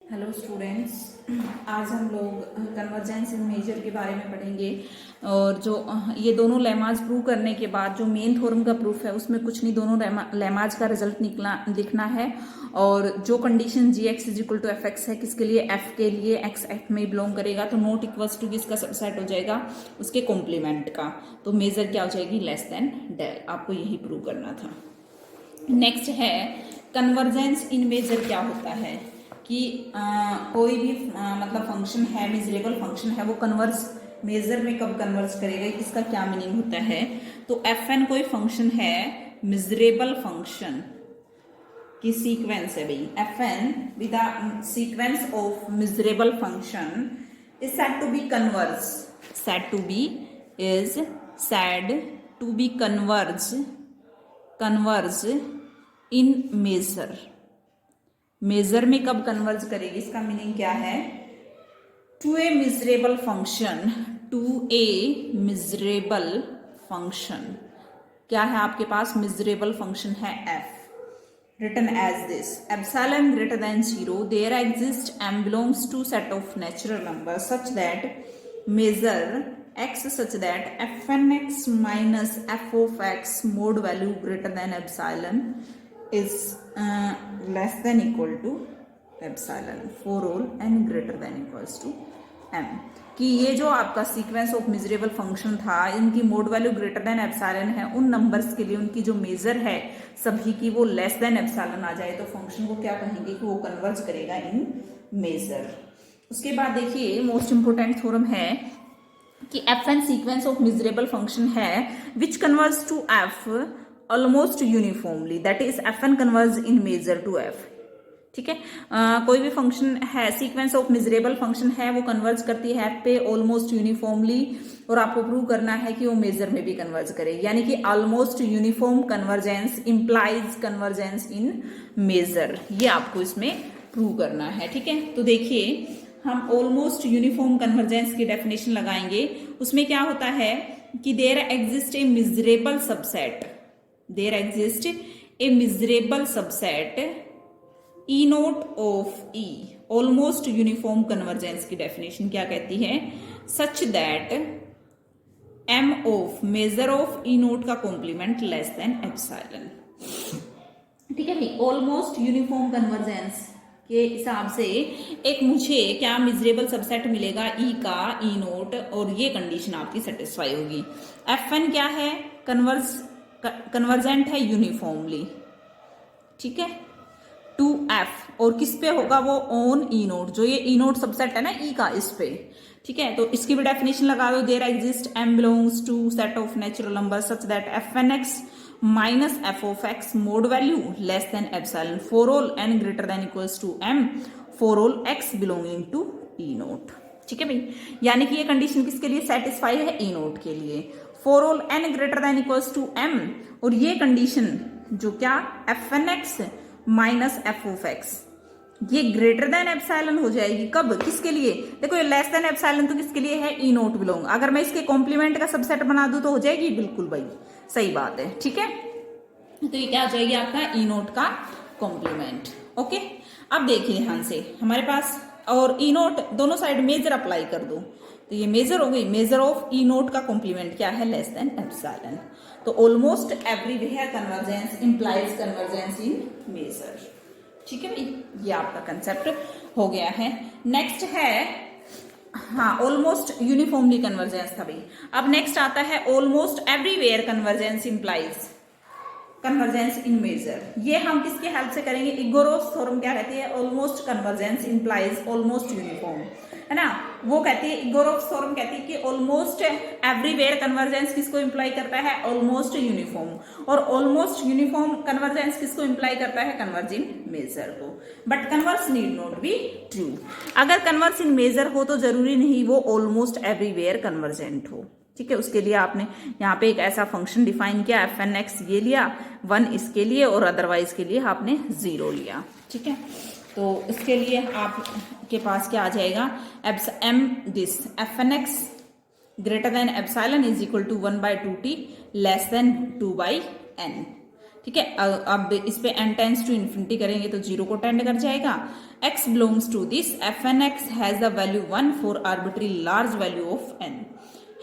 Hello students, आज हम लोग कन्वर्जेंस इन मेजर के बारे में पढ़ेंगे। और जो ये दोनों लेमाज प्रूव करने के बाद जो मेन थ्योरम का प्रूफ है उसमें कुछ नहीं, दोनों लेमाज का रिजल्ट लिखना है। और जो condition G x is equal to f x है, किसके लिए? एफ के लिए। एक्स एफ में बिलोंग करेगा तो नॉट इक्वल्स टू किसका सबसेट हो जाएगा? उसके कॉम्प्लीमेंट का। तो मेजर क्या हो जाएगी? Less than del. आपको यही प्रूव करना था। नेक्स्ट है कन्वर्जेंस इन मेजर। क्या होता है कि कोई भी मतलब फंक्शन है, मेजरेबल फंक्शन है, वो कन्वर्स मेजर में कब कन्वर्स करेगा, इसका क्या मीनिंग होता है? तो एफ एन कोई फंक्शन है, मेजरेबल फंक्शन की सीक्वेंस है भाई। F n with the sequence of measurable function is said to be converse. Said to be is said to be converge in measure. Measure में कब कन्वर्ज करेगी, इसका meaning क्या है? To a measurable function, to a measurable function. क्या है आपके पास? मिजरेबल फंक्शन है f, written as this: epsilon greater than 0, there exists m belongs to set of natural numbers such that measure x such that fnx minus f of x mod value greater than epsilon is less than equal to epsilon for all n greater than equals to m। कि ये जो आपका sequence of measurable function था, इनकी mode value greater than epsilon है, उन numbers के लिए उनकी जो मेजर है सभी की वो लेस देन एप्सिलॉन आ जाए तो फंक्शन को क्या कहेंगे कि वो कन्वर्ज करेगा इन मेजर। उसके बाद देखिए मोस्ट इंपोर्टेंट थ्योरम है कि F N sequence of measurable function है which converge to F almost uniformly, that is F N converge in measure to F. ठीक है, कोई भी फंक्शन है, सीक्वेंस ऑफ मेजरेबल फंक्शन है, वो कन्वर्ज करती है एफ पे ऑलमोस्ट यूनिफॉर्मली, और आपको प्रूव करना है कि वो मेजर में भी कन्वर्ज करेगी। यानी कि almost uniform convergence implies convergence in measure, ये आपको इसमें प्रूव करना है। ठीक है, तो देखिए हम ऑलमोस्ट यूनिफॉर्म कन्वर्जेंस की डेफिनेशन लगाएंगे। उसमें क्या होता है कि there exist a measurable subset, there exist a measurable subset e not of e. Almost uniform convergence की डेफिनेशन क्या कहती है? Such that m of measure of E note का कॉम्प्लीमेंट लेस देन एप्सिलॉन। ठीक है भाई, ऑलमोस्ट यूनिफॉर्म कन्वर्जेंस के हिसाब से एक मुझे क्या मिजरेबल सबसेट मिलेगा? ई का ई नोट, और ये कंडीशन आपकी सेटिस्फाई होगी। एफ एन क्या है? कन्वर्जेंट है यूनिफॉर्मली, ठीक है, टू एफ, और किस पे होगा वो? ऑन ई नोट, जो ये ई नोट सबसेट है ना ई का, इस पे। ठीक है, तो इसकी भी डेफिनेशन लगा दो। There exist m belongs to set of natural number such that f n x minus f of x mod value less than epsilon for all n greater than equals to m for all x belonging to e not. ठीक है भाई, यानी कि ये condition किसके लिए satisfy है? ई not के लिए। For all n greater than equals to m, और ये कंडीशन जो क्या? F n x minus f of x, ये ग्रेटर देन एप्सिलॉन हो जाएगी कब? किसके लिए? देखो ये लेस देन एप्सिलॉन तो किसके लिए है? ई नोट बिलोंग। अगर मैं इसके कॉम्प्लीमेंट का सबसेट बना दूं तो हो जाएगी, बिल्कुल भाई सही बात है। ठीक है, तो ये क्या हो जाएगी आपका? ई नोट का कॉम्प्लीमेंट। ओके, अब देखिए ध्यान से हमारे पास, और ई नोट दोनों साइड मेजर अप्लाई कर दो तो ये मेजर हो गई। मेजर ऑफ ई नोट का कॉम्प्लीमेंट क्या है? Less than epsilon. तो almost everywhere convergence implies convergence in measure. ठीक है भाई, ये आपका कंसेप्ट हो गया है। नेक्स्ट है, हाँ, ऑलमोस्ट यूनिफॉर्मली कन्वर्जेंस था भाई। अब नेक्स्ट आता है almost everywhere convergence implies convergence in measure. ये हम किसके हेल्प से करेंगे? इगोरोस थ्योरम क्या कहती है? Almost convergence implies almost uniform, है ना। वो कहती है, इगोरोस थ्योरम कहती है कि ऑलमोस्ट एवरीवेयर कन्वर्जेंस किसको इंप्लाई करता है? Almost uniform. और ऑलमोस्ट यूनिफॉर्म कन्वर्जेंस किसको इंप्लाई करता है? कन्वर्ज इन मेजर को। But converse need not be true. अगर कन्वर्स इन मेजर हो तो जरूरी नहीं वो ऑलमोस्ट एवरीवेयर कन्वर्जेंट हो। ठीक है, उसके लिए आपने यहाँ पे एक ऐसा फंक्शन डिफाइन किया, एफ एन एक्स ये लिया, 1 इसके लिए, और अदरवाइज के लिए आपने 0 लिया। ठीक है, तो इसके लिए आपके पास क्या आ जाएगा? M this f n x greater than epsilon is equal to 1/2t less than 2/n। ठीक है। अब इस पे n टेंड्स टू इन्फिनिटी करेंगे तो 0 को टेंड कर जाएगा। x belongs to this fn(x) has the value 1 for arbitrary large value of n,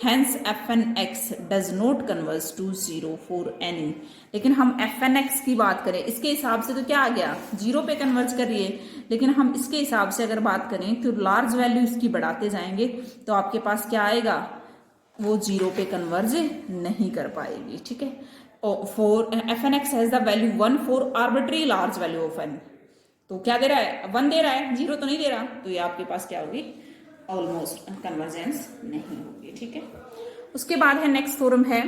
hence fn(x) does not converge to 0 for any। लेकिन हम fn(x) की बात करें इसके हिसाब से तो क्या आ गया, 0 पे कन्वर्ज कर रही है, लेकिन हम इसके हिसाब से अगर बात करें तो लार्ज वैल्यू इसकी बढ़ाते जाएंगे तो आपके पास क्या आएगा, वो 0 पे कन्वर्ज नहीं कर पाएगी। ठीक है। For fn(x) has the value 1 for arbitrary large value of n, तो क्या दे रहा है, 1 दे रहा है, 0 तो नहीं दे रहा, तो ये आपके पास क्या होगी, ऑलमोस्ट कन्वर्जेंस नहीं होगी। ठीक है। उसके बाद है नेक्स्ट थ्योरम है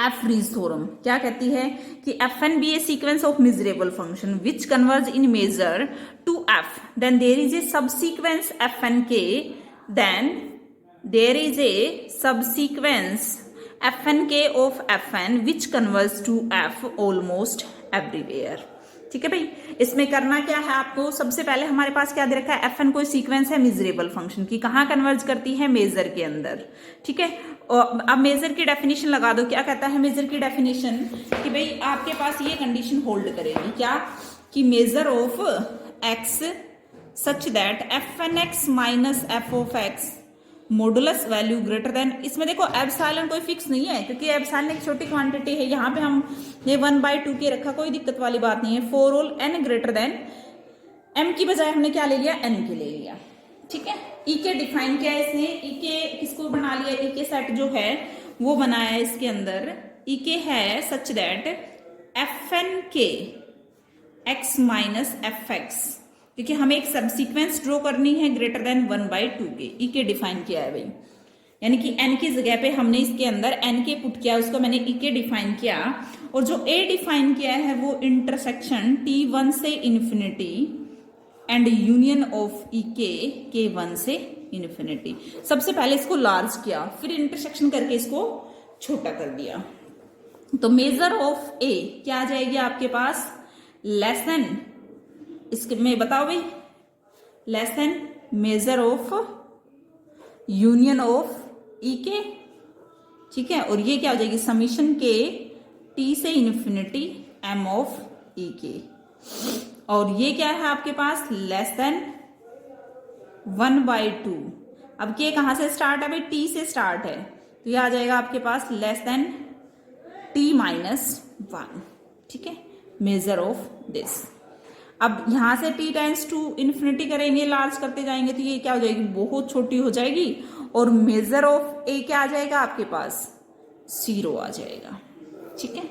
एफ फ्रीज थ्योरम। क्या कहती है कि fn be a sequence of measurable function which converge in measure to f, then there is a subsequence fn k, then there is a subsequence fnk of fn which converges to f almost everywhere। ठीक है भाई, इसमें करना क्या है आपको, सबसे पहले हमारे पास क्या दे रखा है, fn कोई सीक्वेंस है मिजरेबल फंक्शन की, कहाँ कन्वर्ज करती है, मेजर के अंदर। ठीक है। और अब मेजर की डेफिनेशन लगा दो, क्या कहता है मेजर की डेफिनेशन, कि भाई आपके पास ये कंडीशन होल्ड करेगी क्या, कि measure of x such that fn(x) minus f of x modulus value greater than, इसमें देखो एप्सिलॉन कोई फिक्स नहीं है क्योंकि एप्सिलॉन एक छोटी क्वांटिटी है, यहाँ पे हम ये 1/2 के रखा, कोई दिक्कत वाली बात नहीं है। For all n greater than m की बजाय हमने क्या ले लिया, n के ले लिया। ठीक है। ई के डिफाइन किया है इसने, ई के किसको बना लिया, ई के सेट जो है वो बनाया है इसके अंदर, ई के है such that fn(k) x minus f(x), क्योंकि हमें एक सबसीक्वेंस ड्रॉ करनी है ग्रेटर देन 1/2 के, ई के डिफाइन किया है भाई, यानी कि n की जगह पे हमने इसके अंदर n के पुट किया, उसको मैंने ई के डिफाइन किया, और जो a डिफाइन किया है वो इंटरसेक्शन t1 से infinity and union of E के 1 से इन्फिनिटी। सबसे पहले इसको लार्ज किया, फिर इंटरसेक्शन करके इसको छोटा कर दिया, तो मेजर ऑफ a क्या आ जाएगी आपके पास, लेस देन, इसके में बताओ भाई, less than measure of union of E k. ठीक है। और ये क्या हो जाएगी, समीशन के t से infinity m of E k, और ये क्या है आपके पास, लेस देन 1/2। अब के कहां से स्टार्ट है भाई, t से स्टार्ट है, तो ये आ जाएगा आपके पास लेस देन t माइनस 1। ठीक है। मेजर ऑफ दिस, अब यहां से t टेंड्स टू इन्फिनिटी करेंगे, लार्ज करते जाएंगे, तो ये क्या हो जाएगी, बहुत छोटी हो जाएगी, और मेजर ऑफ a क्या आ जाएगा आपके पास, 0 आ जाएगा। ठीक है।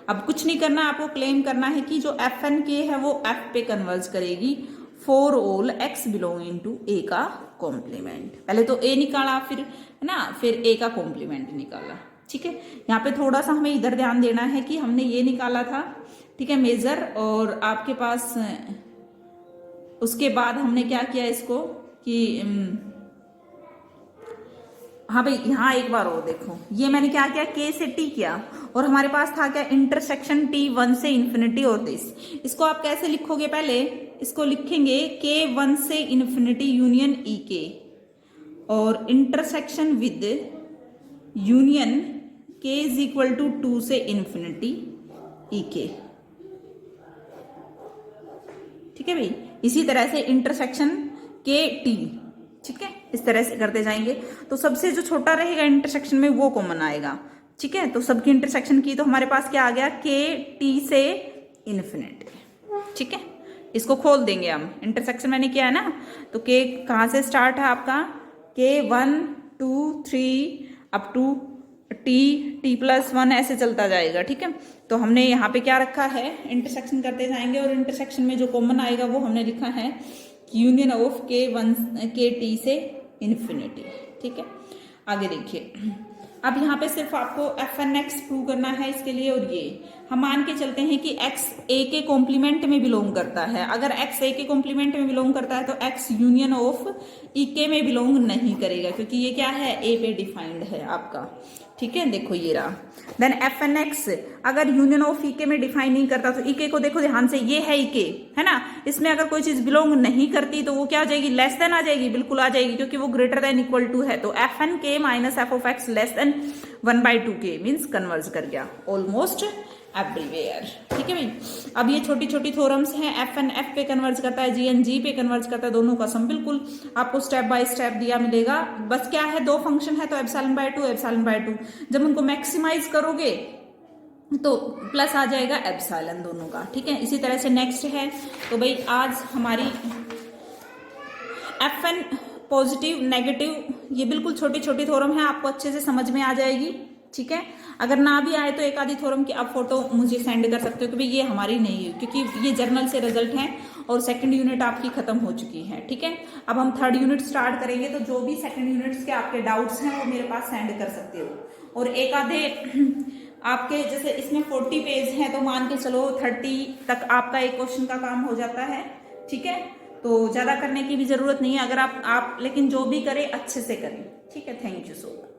अब कुछ नहीं करना, आपको क्लेम करना है कि जो fnk है वो f पे कन्वर्ज करेगी for all x belonging to a का कॉम्प्लीमेंट। पहले तो a निकाला, फिर है ना, फिर a का कॉम्प्लीमेंट निकाला। ठीक है। यहाँ पे थोड़ा सा हमें इधर ध्यान देना है कि हमने ये निकाला था, ठीक है, मेजर, और आपके पास उसके बाद हमने क्या किया इसको कि हाँ भाई, यहाँ एक बार और देखो, ये मैंने क्या किया, k से t किया, और हमारे पास था क्या, इंटरसेक्शन t1 से इन्फिनिटी और दिस। इसको आप कैसे लिखोगे, पहले इसको लिखेंगे k1 से इन्फिनिटी यूनियन ई के, और intersection with union k is equal to 2 से इन्फिनिटी ई के। ठीक है भाई। इसी तरह से इंटरसेक्शन के टी, ठीक है, इस तरह से करते जाएंगे, तो सबसे जो छोटा रहेगा इंटरसेक्शन में वो कॉमन आएगा। ठीक है। तो सबकी इंटरसेक्शन की तो हमारे पास क्या आ गया, के टी से इन्फिनिटी। ठीक है। इसको खोल देंगे हम, इंटरसेक्शन मैंने किया है ना, तो के कहाँ से स्टार्ट है आपका, के 1 2 3 अप टू टी प्लस 1 ऐसे चलता जाएगा। ठीक है। तो हमने यहाँ पे क्या रखा है, इंटरसेक्शन करते जाएंगे, और इंटरसेक्शन में जो कॉमन आएगा वो हमने लिखा है यूनियन ऑफ के टी से इन्फिनिटी। ठीक है। आगे देखिए, अब यहाँ पे सिर्फ आपको fn(x) प्रूव करना है इसके लिए, और ये हम मान के चलते हैं कि x a के कॉम्प्लीमेंट में बिलोंग करता है। अगर x a के कॉम्प्लीमेंट में बिलोंग करता है तो x यूनियन ऑफ ई के में बिलोंग नहीं करेगा, क्योंकि ये क्या है, a पे डिफाइंड है आपका। ठीक है। देखो ये रहा, देन fn(x) अगर यूनियन ऑफ ई के में डिफाइन नहीं करता तो ई के को देखो ध्यान से, ये है ई के, है ना, इसमें अगर कोई चीज बिलोंग नहीं करती तो वो क्या आ जाएगी, लेस देन आ जाएगी, बिल्कुल आ जाएगी, क्योंकि वो ग्रेटर देन इक्वल टू है। तो fnk minus f of x less than 1/2 के मीन्स कन्वर्ज कर गया, ऑलमोस्ट एवरीवेयर। ठीक है भाई। अब ये छोटी छोटी थ्योरम्स हैं, एफ एन एफ पे कन्वर्ज करता है, जी एन जी पे कन्वर्ज करता है, दोनों का सम बिल्कुल आपको स्टेप बाय स्टेप दिया मिलेगा। बस क्या है, दो फंक्शन है तो epsilon by two, epsilon by two, जब उनको मैक्सिमाइज करोगे तो प्लस आ जाएगा एप्सिलॉन दोनों का। ठीक है, इसी तरह से नेक्स्ट है, तो भाई आज हमारी एफ एन पॉजिटिव नेगेटिव, ये बिल्कुल छोटी छोटी थ्योरम है, आपको अच्छे से समझ में आ जाएगी। ठीक है, अगर ना भी आए तो एक आधी थ्योरम की आप फोटो मुझे सेंड कर सकते हो कि भाई ये हमारी नहीं है, क्योंकि ये जर्नल से रिजल्ट हैं और सेकंड यूनिट आपकी खत्म हो चुकी है। ठीक है, अब हम थर्ड यूनिट स्टार्ट करेंगे, तो जो भी सेकंड यूनिट्स के आपके डाउट्स हैं वो मेरे पास सेंड कर सकते हो। और एक आधे आपके जैसे इसमें 40 पेज हैं, तो मान के चलो 30 तक आपका एक क्वेश्चन का काम हो जाता है। ठीक है, तो ज्यादा करने की भी जरूरत नहीं है, अगर आप लेकिन जो भी करें अच्छे से करें। ठीक है, थैंक यू सो मच।